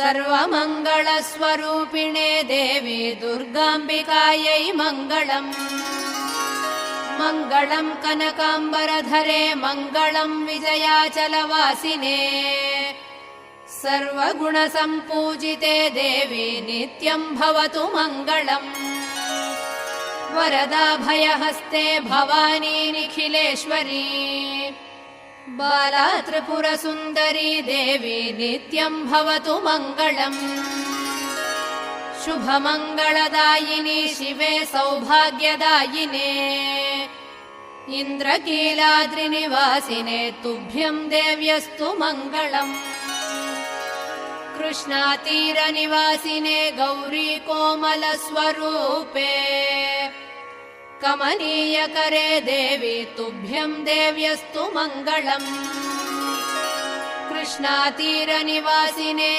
सर्वमङ्गलस्वरूपिणे देवी दुर्गाम्बिकायै मङ्गलम्। मङ्गलम् कनकाम्बरधरे मङ्गलम् विजयाचलवासिने। सर्वगुणसम्पूजिते देवी नित्यम् भवतु मङ्गलम्। वरदाभयहस्ते भवानी निखिलेश्वरी। बाला त्रिपुरसुन्दरी देवी नित्यम् भवतु मङ्गलम्। शुभमङ्गलदायिनी शिवे सौभाग्यदायिने। इन्द्रकीलाद्रिनिवासिने तुभ्यम् देव्यस्तु मङ्गलम्। कृष्णातीरनिवासिने गौरी कोमलस्वरूपे। कमनीयकरे देवी तुभ्यम् देव्यस्तु मङ्गलम्। कृष्णातीरनिवासिने